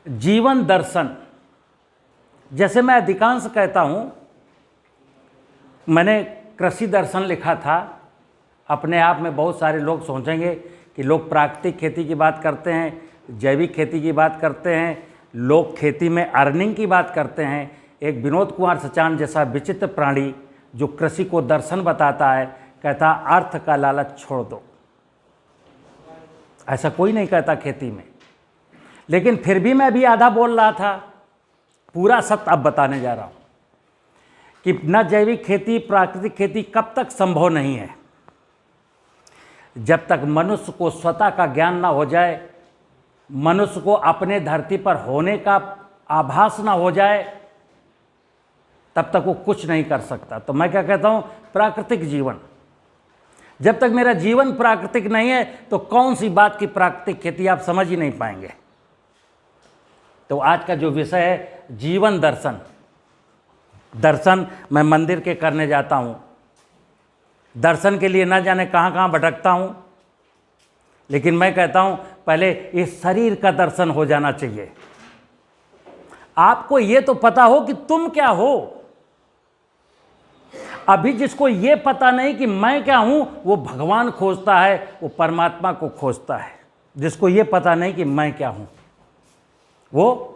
जीवन दर्शन, जैसे मैं अधिकांश कहता हूँ, मैंने कृषि दर्शन लिखा था। अपने आप में बहुत सारे लोग सोचेंगे कि लोग प्राकृतिक खेती की बात करते हैं, जैविक खेती की बात करते हैं, लोग खेती में अर्निंग की बात करते हैं। एक विनोद कुमार सचान जैसा विचित्र प्राणी जो कृषि को दर्शन बताता है, कहता अर्थ का लालच छोड़ दो। ऐसा कोई नहीं कहता खेती में, लेकिन फिर भी मैं भी आधा बोल रहा था। पूरा सत्य अब बताने जा रहा हूँ कि न जैविक खेती प्राकृतिक खेती कब तक संभव नहीं है, जब तक मनुष्य को स्वतः का ज्ञान ना हो जाए, मनुष्य को अपने धरती पर होने का आभास ना हो जाए, तब तक वो कुछ नहीं कर सकता। तो मैं क्या कहता हूँ, प्राकृतिक जीवन। जब तक मेरा जीवन प्राकृतिक नहीं है तो कौन सी बात की प्राकृतिक खेती, आप समझ ही नहीं पाएंगे। तो आज का जो विषय है जीवन दर्शन। दर्शन मैं मंदिर के करने जाता हूँ, दर्शन के लिए ना जाने कहाँ कहाँ भटकता हूँ, लेकिन मैं कहता हूँ पहले इस शरीर का दर्शन हो जाना चाहिए। आपको ये तो पता हो कि तुम क्या हो। अभी जिसको ये पता नहीं कि मैं क्या हूं, वो भगवान खोजता है, वो परमात्मा को खोजता है। जिसको ये पता नहीं कि मैं क्या हूं, वो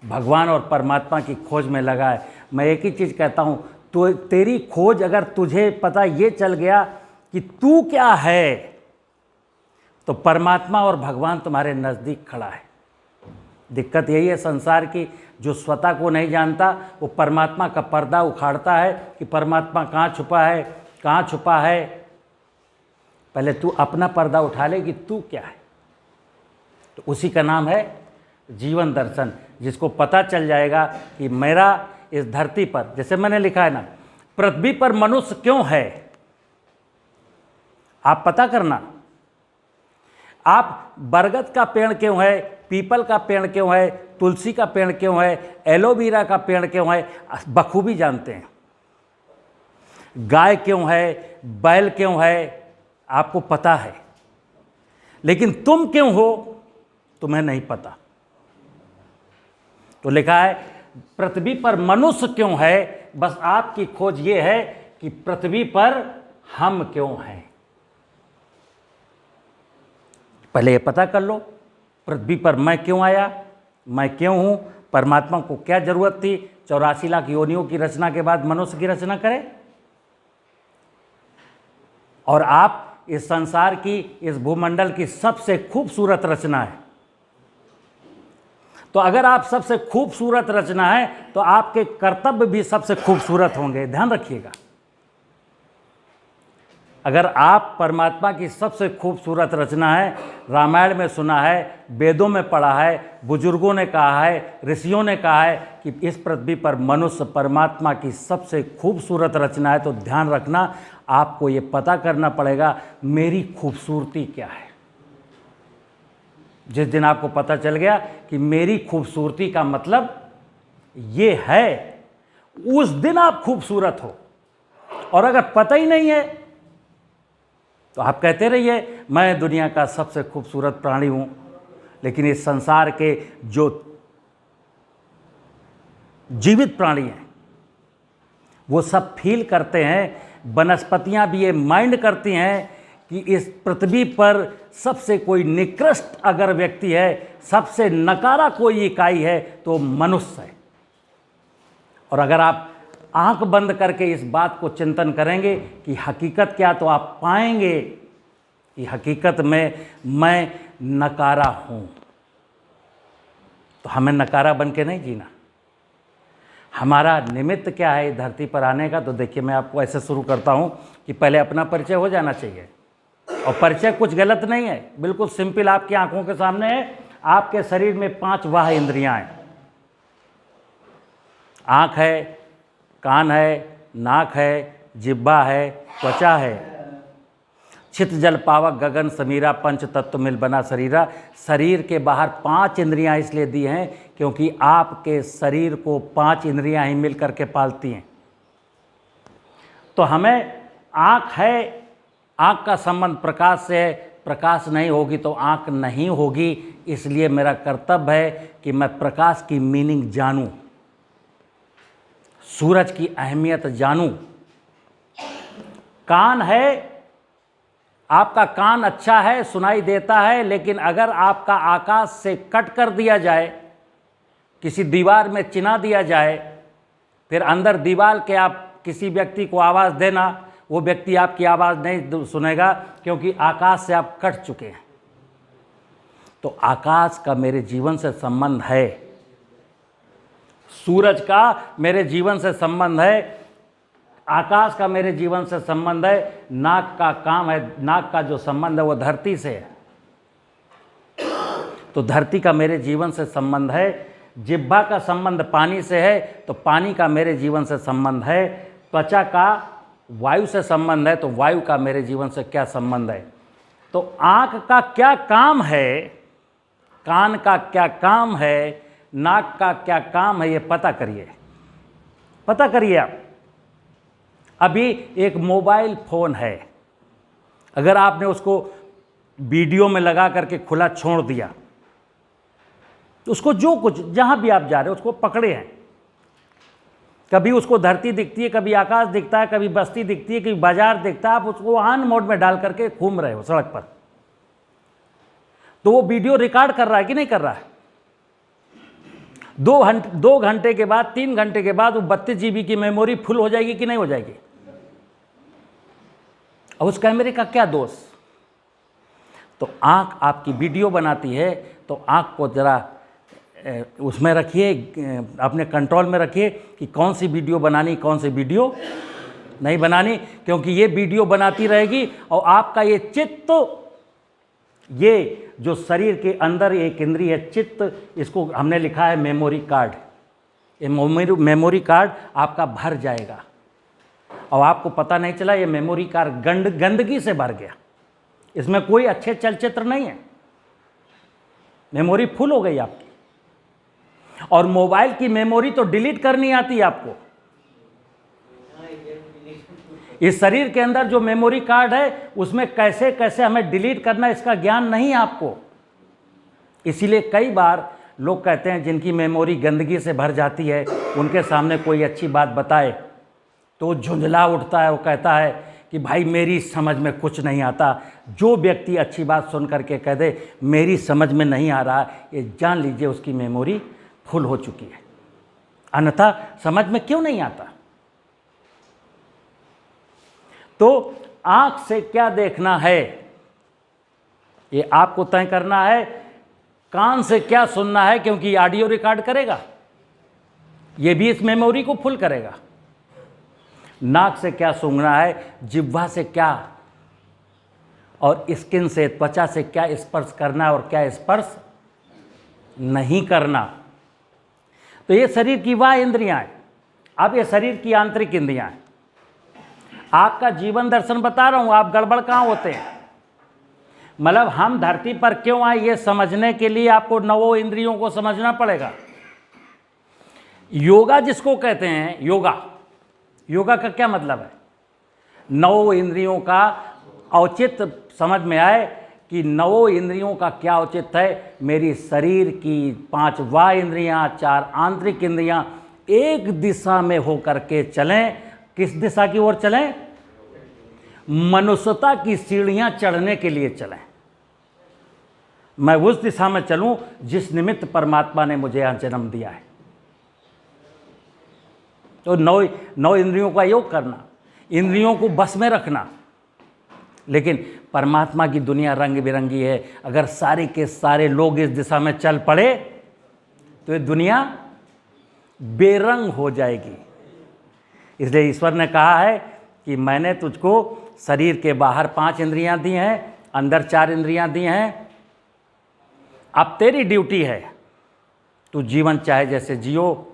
भगवान और परमात्मा की खोज में लगा है। मैं एक ही चीज़ कहता हूं, तो तेरी खोज अगर तुझे पता ये चल गया कि तू क्या है, तो परमात्मा और भगवान तुम्हारे नज़दीक खड़ा है। दिक्कत यही है संसार की, जो स्वतः को नहीं जानता वो परमात्मा का पर्दा उखाड़ता है कि परमात्मा कहाँ छुपा है, कहाँ छुपा है। पहले तू अपना पर्दा उठा ले कि तू क्या है। तो उसी का नाम है जीवन दर्शन। जिसको पता चल जाएगा कि मेरा इस धरती पर, जैसे मैंने लिखा है ना, पृथ्वी पर मनुष्य क्यों है, आप पता करना। आप बरगद का पेड़ क्यों है, पीपल का पेड़ क्यों है, तुलसी का पेड़ क्यों है, एलोवेरा का पेड़ क्यों है, बखूबी जानते हैं। गाय क्यों है, बैल क्यों है, आपको पता है। लेकिन तुम क्यों हो, तुम्हें नहीं पता। तो लिखा है पृथ्वी पर मनुष्य क्यों है, बस आपकी खोज ये है कि पृथ्वी पर हम क्यों हैं। पहले ये पता कर लो, पृथ्वी पर मैं क्यों आया, मैं क्यों हूं, परमात्मा को क्या जरूरत थी 84 लाख योनियों की रचना के बाद मनुष्य की रचना करे। और आप इस संसार की, इस भूमंडल की सबसे खूबसूरत रचना है। तो अगर आप सबसे खूबसूरत रचना है तो आपके कर्तव्य भी सबसे खूबसूरत होंगे, ध्यान रखिएगा। अगर आप परमात्मा की सबसे खूबसूरत रचना है, रामायण में सुना है, वेदों में पढ़ा है, बुजुर्गों ने कहा है, ऋषियों ने कहा है कि इस पृथ्वी पर मनुष्य परमात्मा की सबसे खूबसूरत रचना है, तो ध्यान रखना, आपको ये पता करना पड़ेगा मेरी खूबसूरती क्या है। जिस दिन आपको पता चल गया कि मेरी खूबसूरती का मतलब ये है, उस दिन आप खूबसूरत हो। और अगर पता ही नहीं है तो आप कहते रहिए मैं दुनिया का सबसे खूबसूरत प्राणी हूं, लेकिन इस संसार के जो जीवित प्राणी हैं वो सब फील करते हैं, वनस्पतियां भी ये माइंड करती हैं कि इस पृथ्वी पर सबसे कोई निकृष्ट अगर व्यक्ति है, सबसे नकारा कोई इकाई है तो मनुष्य है। और अगर आप आंख बंद करके इस बात को चिंतन करेंगे कि हकीकत क्या, तो आप पाएंगे कि हकीकत में मैं नकारा हूं। तो हमें नकारा बन के नहीं जीना। हमारा निमित्त क्या है धरती पर आने का, तो देखिए मैं आपको ऐसे शुरू करता हूं कि पहले अपना परिचय हो जाना चाहिए। और परिचय कुछ गलत नहीं है, बिल्कुल सिंपल आपकी आंखों के सामने है। आपके शरीर में 5 वाह इंद्रियां हैं। आंख है, कान है, नाक है, जिह्वा है, त्वचा है। छित जल पावक गगन समीरा, पंच तत्व मिल बना शरीरा। शरीर के बाहर 5 इंद्रियां इसलिए दी हैं क्योंकि आपके शरीर को 5 इंद्रियां ही मिल करके पालती हैं। तो हमें आँख है, आँख का संबंध प्रकाश से है, प्रकाश नहीं होगी तो आँख नहीं होगी। इसलिए मेरा कर्तव्य है कि मैं प्रकाश की मीनिंग जानूं, सूरज की अहमियत जानूं। कान है, आपका कान अच्छा है, सुनाई देता है, लेकिन अगर आपका आकाश से कट कर दिया जाए, किसी दीवार में चिना दिया जाए, फिर अंदर दीवार के आप किसी व्यक्ति को आवाज़ देना, वो व्यक्ति आपकी आवाज़ नहीं सुनेगा, क्योंकि आकाश से आप कट चुके हैं। तो आकाश का मेरे जीवन से संबंध है, सूरज का मेरे जीवन से संबंध है, आकाश का मेरे जीवन से संबंध है। नाक का काम है, नाक का जो संबंध है वो धरती से है, तो धरती का मेरे जीवन से संबंध है। जिह्वा का संबंध पानी से है, तो पानी का मेरे जीवन से संबंध है। त्वचा का वायु से संबंध है, तो वायु का मेरे जीवन से क्या संबंध है। तो आँख का क्या काम है, कान का क्या काम है, नाक का क्या काम है, ये पता करिए, पता करिए आप। अभी एक मोबाइल फ़ोन है, अगर आपने उसको वीडियो में लगा करके खुला छोड़ दिया, तो उसको जो कुछ जहाँ भी आप जा रहे हो उसको पकड़े हैं। कभी उसको धरती दिखती है, कभी आकाश दिखता है, कभी बस्ती दिखती है, कभी बाजार दिखता है, आप उसको ऑन मोड में डाल करके घूम रहे हो सड़क पर, तो वो वीडियो रिकॉर्ड कर रहा है कि नहीं कर रहा है। 2 घंटे के बाद, 3 घंटे के बाद वो 32 GB की मेमोरी फुल हो जाएगी कि नहीं हो जाएगी। अब उस कैमरे का क्या दोष। तो आँख आपकी वीडियो बनाती है, तो आँख को ज़रा उसमें रखिए, अपने कंट्रोल में रखिए कि कौन सी वीडियो बनानी, कौन सी वीडियो नहीं बनानी, क्योंकि ये वीडियो बनाती रहेगी और आपका ये चित्त, ये जो शरीर के अंदर एक इंद्रिय है चित्त, इसको हमने लिखा है मेमोरी कार्ड। ये मेमोरी कार्ड आपका भर जाएगा और आपको पता नहीं चला ये मेमोरी कार्ड गंदगी से भर गया, इसमें कोई अच्छे चलचित्र नहीं है, मेमोरी फुल हो गई आपकी। और मोबाइल की मेमोरी तो डिलीट करनी आती है आपको। इस शरीर के अंदर जो मेमोरी कार्ड है उसमें कैसे कैसे हमें डिलीट करना, इसका ज्ञान नहीं है आपको। इसीलिए कई बार लोग कहते हैं जिनकी मेमोरी गंदगी से भर जाती है, उनके सामने कोई अच्छी बात बताए तो वो झुंझला उठता है, वो कहता है कि भाई मेरी समझ में कुछ नहीं आता। जो व्यक्ति अच्छी बात सुन करके कह दे मेरी समझ में नहीं आ रहा, ये जान लीजिए उसकी मेमोरी फुल हो चुकी है, अन्यथा समझ में क्यों नहीं आता। तो आँख से क्या देखना है ये आपको तय करना है। कान से क्या सुनना है, क्योंकि ऑडियो रिकॉर्ड करेगा, ये भी इस मेमोरी को फुल करेगा। नाक से क्या सूंघना है, जिह्वा से क्या, और स्किन से, त्वचा से क्या स्पर्श करना है और क्या स्पर्श नहीं करना। तो ये शरीर की वह इंद्रियां हैं। अब ये शरीर की आंतरिक इंद्रियां हैं। आपका जीवन दर्शन बता रहा हूं, आप गड़बड़ कहाँ होते हैं। मतलब हम धरती पर क्यों आए ये समझने के लिए आपको 9 इंद्रियों को समझना पड़ेगा। योगा जिसको कहते हैं, योगा का क्या मतलब है, 9 इंद्रियों का औचित्य समझ में आए कि 9 इंद्रियों का क्या औचित्य है। मेरी शरीर की 5 बाह्य इंद्रियां, 4 आंतरिक इंद्रियां एक दिशा में होकर के चलें। किस दिशा की ओर चलें? मनुष्यता की सीढ़ियां चढ़ने के लिए चलें। मैं उस दिशा में चलूं जिस निमित्त परमात्मा ने मुझे यहां जन्म दिया है। तो 9 इंद्रियों का योग करना, इंद्रियों को बस में रखना। लेकिन परमात्मा की दुनिया रंग बिरंगी है। अगर सारे के सारे लोग इस दिशा में चल पड़े तो ये दुनिया बेरंग हो जाएगी। इसलिए ईश्वर ने कहा है कि मैंने तुझको शरीर के बाहर 5 इंद्रियां दी हैं, अंदर 4 इंद्रियां दी हैं। अब तेरी ड्यूटी है, तू जीवन चाहे जैसे जियो,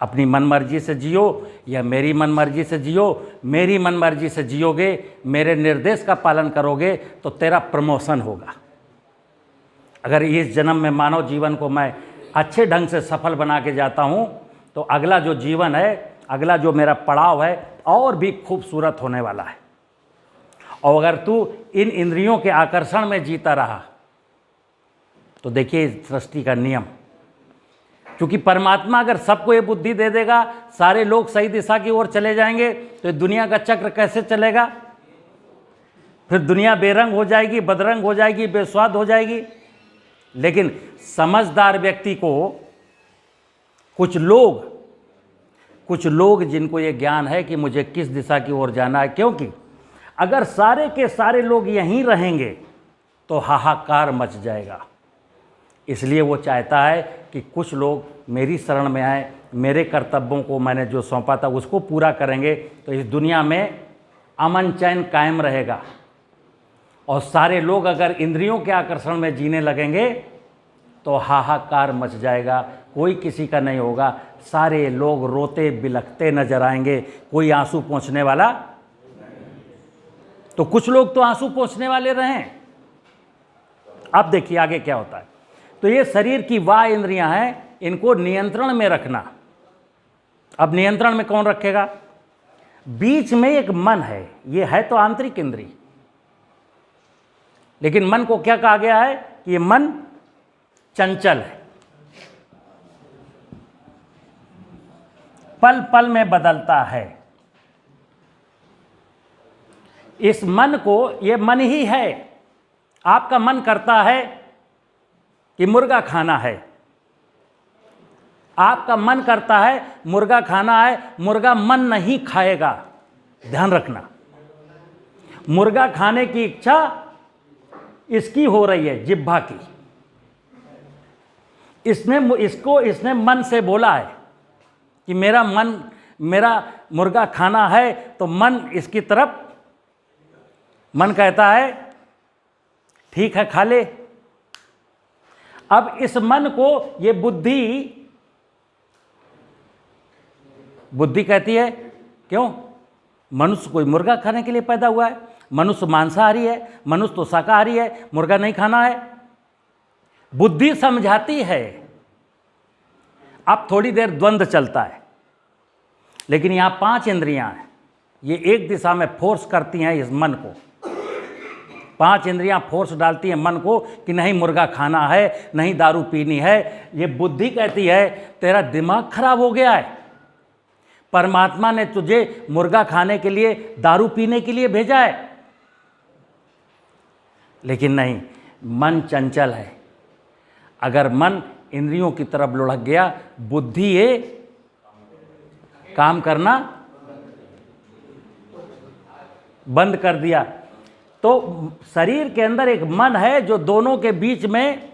अपनी मनमर्जी से जियो या मेरी मनमर्जी से जियो। मेरी मनमर्जी से जियोगे, मेरे निर्देश का पालन करोगे तो तेरा प्रमोशन होगा। अगर इस जन्म में मानव जीवन को मैं अच्छे ढंग से सफल बना के जाता हूँ तो अगला जो जीवन है, अगला जो मेरा पड़ाव है और भी खूबसूरत होने वाला है। और अगर तू इन इंद्रियों के आकर्षण में जीता रहा तो देखिए सृष्टि का नियम, क्योंकि परमात्मा अगर सबको ये बुद्धि दे देगा, सारे लोग सही दिशा की ओर चले जाएंगे, तो ये दुनिया का चक्र कैसे चलेगा? फिर दुनिया बेरंग हो जाएगी, बदरंग हो जाएगी, बेस्वाद हो जाएगी। लेकिन समझदार व्यक्ति को कुछ लोग जिनको ये ज्ञान है कि मुझे किस दिशा की ओर जाना है, क्योंकि अगर सारे के सारे लोग यहीं रहेंगे तो हाहाकार मच जाएगा। इसलिए वो चाहता है कि कुछ लोग मेरी शरण में आए, मेरे कर्तव्यों को मैंने जो सौंपा था उसको पूरा करेंगे, तो इस दुनिया में अमन चैन कायम रहेगा। और सारे लोग अगर इंद्रियों के आकर्षण में जीने लगेंगे तो हाहाकार मच जाएगा, कोई किसी का नहीं होगा, सारे लोग रोते बिलखते नजर आएंगे, कोई आंसू पोंछने वाला। तो कुछ लोग तो आंसू पोंछने वाले रहें। अब देखिए आगे क्या होता है। तो ये शरीर की वाह इंद्रियां हैं, इनको नियंत्रण में रखना। अब नियंत्रण में कौन रखेगा? बीच में एक मन है, ये है तो आंतरिक इंद्रिय, लेकिन मन को क्या कहा गया है कि ये मन चंचल है, पल पल में बदलता है। इस मन को, ये मन ही है। आपका मन करता है कि मुर्गा खाना है, आपका मन करता है मुर्गा खाना है, मुर्गा मन नहीं खाएगा। ध्यान रखना, मुर्गा खाने की इच्छा इसकी हो रही है, जिह्वा की। इसने मन से बोला है कि मेरा मुर्गा खाना है, तो मन इसकी तरफ, मन कहता है ठीक है खा ले। अब इस मन को ये बुद्धि कहती है, क्यों? मनुष्य कोई मुर्गा खाने के लिए पैदा हुआ है, मनुष्य मांसाहारी है, मनुष्य तो शाकाहारी है, मुर्गा नहीं खाना है। बुद्धि समझाती है। अब थोड़ी देर द्वंद्व चलता है, लेकिन यहां 5 इंद्रियां हैं, ये एक दिशा में फोर्स करती हैं इस मन को। 5 इंद्रियां फोर्स डालती हैं मन को कि नहीं मुर्गा खाना है, नहीं दारू पीनी है। ये बुद्धि कहती है तेरा दिमाग खराब हो गया है, परमात्मा ने तुझे मुर्गा खाने के लिए, दारू पीने के लिए भेजा है। लेकिन नहीं, मन चंचल है। अगर मन इंद्रियों की तरफ लुढ़क गया, बुद्धि ये काम करना बंद कर दिया, तो शरीर के अंदर एक मन है जो दोनों के बीच में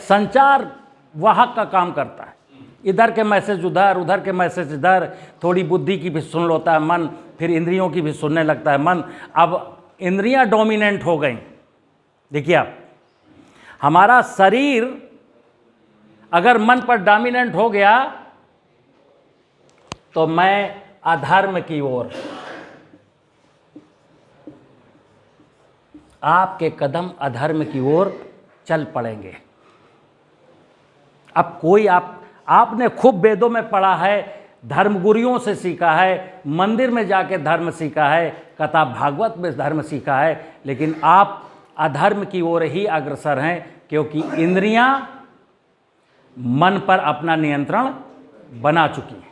संचार वाहक का काम करता है। इधर के मैसेज उधर, उधर के मैसेज इधर, थोड़ी बुद्धि की भी सुन लेता है मन, फिर इंद्रियों की भी सुनने लगता है मन। अब इंद्रियां डोमिनेंट हो गई। देखिए आप, हमारा शरीर अगर मन पर डोमिनेंट हो गया तो मैं अधर्म की ओर, आपके कदम अधर्म की ओर चल पड़ेंगे। अब कोई आपने खूब वेदों में पढ़ा है, धर्मगुरुओं से सीखा है, मंदिर में जाके धर्म सीखा है, कथा भागवत में धर्म सीखा है, लेकिन आप अधर्म की ओर ही अग्रसर हैं, क्योंकि इंद्रियां मन पर अपना नियंत्रण बना चुकी हैं।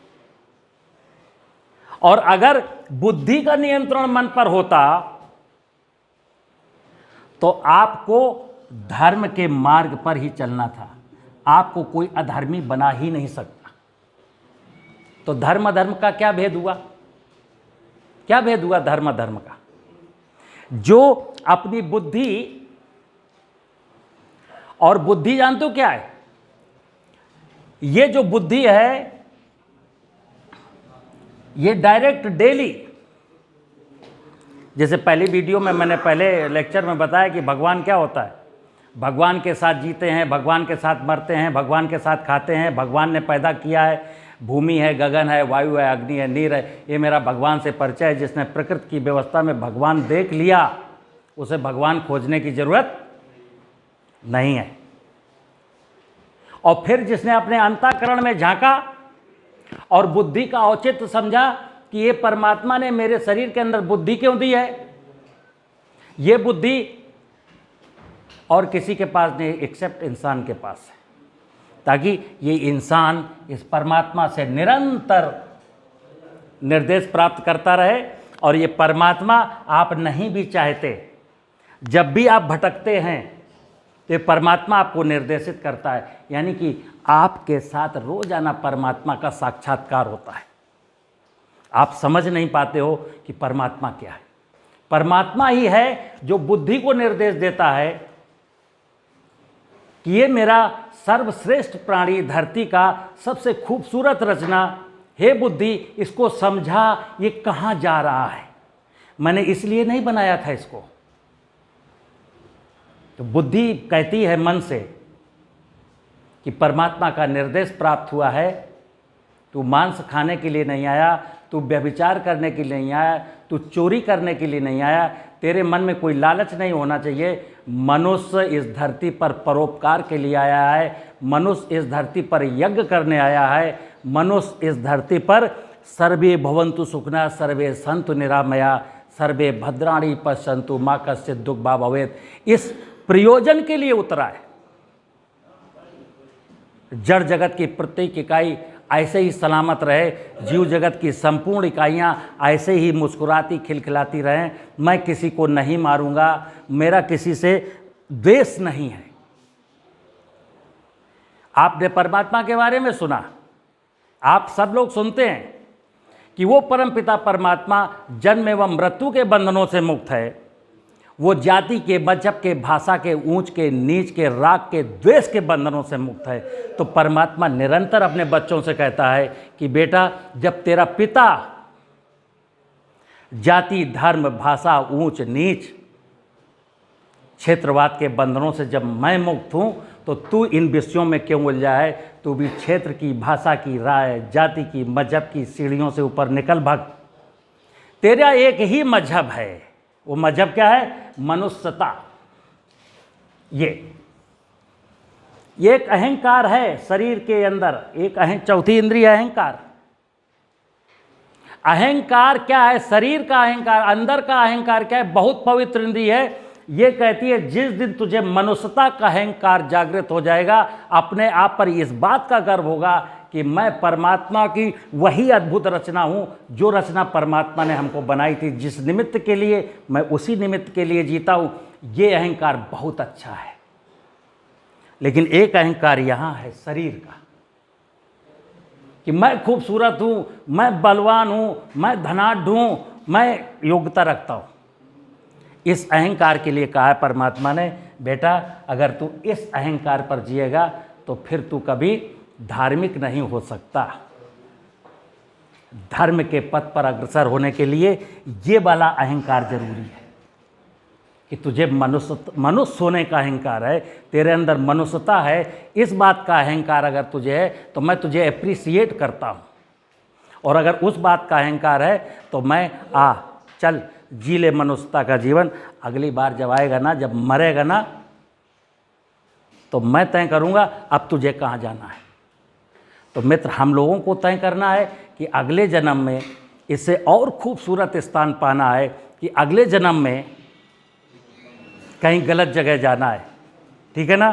और अगर बुद्धि का नियंत्रण मन पर होता तो आपको धर्म के मार्ग पर ही चलना था, आपको कोई अधर्मी बना ही नहीं सकता। तो धर्म अधर्म का क्या भेद हुआ? क्या भेद हुआ धर्म अधर्म का? जो अपनी बुद्धि, और बुद्धि जानते हो क्या है? ये जो बुद्धि है ये डायरेक्ट डेली, जैसे पहली वीडियो में मैंने पहले लेक्चर में बताया कि भगवान क्या होता है, भगवान के साथ जीते हैं, भगवान के साथ मरते हैं, भगवान के साथ खाते हैं, भगवान ने पैदा किया है, भूमि है, गगन है, वायु है, अग्नि है, नीर है। ये मेरा भगवान से परिचय है। जिसने प्रकृति की व्यवस्था में भगवान देख लिया, उसे भगवान खोजने की जरूरत नहीं है। और फिर जिसने अपने अंतःकरण में झांका और बुद्धि का औचित्य समझा कि ये परमात्मा ने मेरे शरीर के अंदर बुद्धि क्यों दी है। ये बुद्धि और किसी के पास नहीं, एक्सेप्ट इंसान के पास है, ताकि ये इंसान इस परमात्मा से निरंतर निर्देश प्राप्त करता रहे। और ये परमात्मा आप नहीं भी चाहते, जब भी आप भटकते हैं तो ये परमात्मा आपको निर्देशित करता है, यानी कि आपके साथ रोजाना परमात्मा का साक्षात्कार होता है। आप समझ नहीं पाते हो कि परमात्मा क्या है। परमात्मा ही है जो बुद्धि को निर्देश देता है कि ये मेरा सर्वश्रेष्ठ प्राणी, धरती का सबसे खूबसूरत रचना, हे बुद्धि इसको समझा, ये कहाँ जा रहा है। मैंने इसलिए नहीं बनाया था इसको। तो बुद्धि कहती है मन से कि परमात्मा का निर्देश प्राप्त हुआ है, तू मांस खाने के लिए नहीं आया, तू व्यभिचार करने के लिए नहीं आया, तू चोरी करने के लिए नहीं आया, तेरे मन में कोई लालच नहीं होना चाहिए। मनुष्य इस धरती पर परोपकार के लिए आया है, मनुष्य इस धरती पर यज्ञ करने आया है, मनुष्य इस धरती पर सर्वे भवन्तु सुखिनः सर्वे सन्तु निरामया सर्वे भद्राणि पश्यन्तु मा कश्चित् दुःख भाग् भवेत्, इस प्रयोजन के लिए उतरा है। जड़ जगत की प्रत्येक इकाई ऐसे ही सलामत रहे, जीव जगत की संपूर्ण इकाइयाँ ऐसे ही मुस्कुराती खिलखिलाती रहें। मैं किसी को नहीं मारूंगा, मेरा किसी से द्वेष नहीं है। आपने परमात्मा के बारे में सुना, आप सब लोग सुनते हैं कि वो परमपिता परमात्मा जन्म एवं मृत्यु के बंधनों से मुक्त है। वो जाति के, मजहब के, भाषा के, ऊंच के, नीच के, राग के, द्वेष के बंधनों से मुक्त है। तो परमात्मा निरंतर अपने बच्चों से कहता है कि बेटा, जब तेरा पिता जाति, धर्म, भाषा, ऊंच नीच, क्षेत्रवाद के बंधनों से जब मैं मुक्त हूँ, तो तू इन विषयों में क्यों उलझा है। तू भी क्षेत्र की, भाषा की, राय, जाति की, मजहब की सीढ़ियों से ऊपर निकल भाग। तेरा एक ही मजहब है, वो मजहब क्या है? मनुष्यता। ये एक अहंकार है शरीर के अंदर, एक चौथी इंद्रिय अहंकार। अहंकार क्या है? शरीर का अहंकार। अंदर का अहंकार क्या है? बहुत पवित्र इंद्रिय है। ये कहती है जिस दिन तुझे मनुष्यता का अहंकार जागृत हो जाएगा, अपने आप पर इस बात का गर्व होगा कि मैं परमात्मा की वही अद्भुत रचना हूँ, जो रचना परमात्मा ने हमको बनाई थी, जिस निमित्त के लिए मैं उसी निमित्त के लिए जीता हूँ। ये अहंकार बहुत अच्छा है। लेकिन एक अहंकार यहाँ है शरीर का, कि मैं खूबसूरत हूँ, मैं बलवान हूँ, मैं धनाढ्य हूँ, मैं योग्यता रखता हूँ। इस अहंकार के लिए कहा है परमात्मा ने, बेटा अगर तू इस अहंकार पर जिएगा तो फिर तू कभी धार्मिक नहीं हो सकता। धर्म के पथ पर अग्रसर होने के लिए ये वाला अहंकार जरूरी है कि तुझे मनुष्य होने का अहंकार है, तेरे अंदर मनुष्यता है। इस बात का अहंकार अगर तुझे है तो मैं तुझे एप्रिसिएट करता हूँ। और अगर उस बात का अहंकार है तो मैं चल जी ले मनुष्यता का जीवन। अगली बार जब आएगा ना, जब मरेगा ना, तो मैं तय करूँगा अब तुझे कहाँ जाना है। तो मित्र, हम लोगों को तय करना है कि अगले जन्म में इससे और खूबसूरत स्थान पाना है, कि अगले जन्म में कहीं गलत जगह जाना है। ठीक है ना?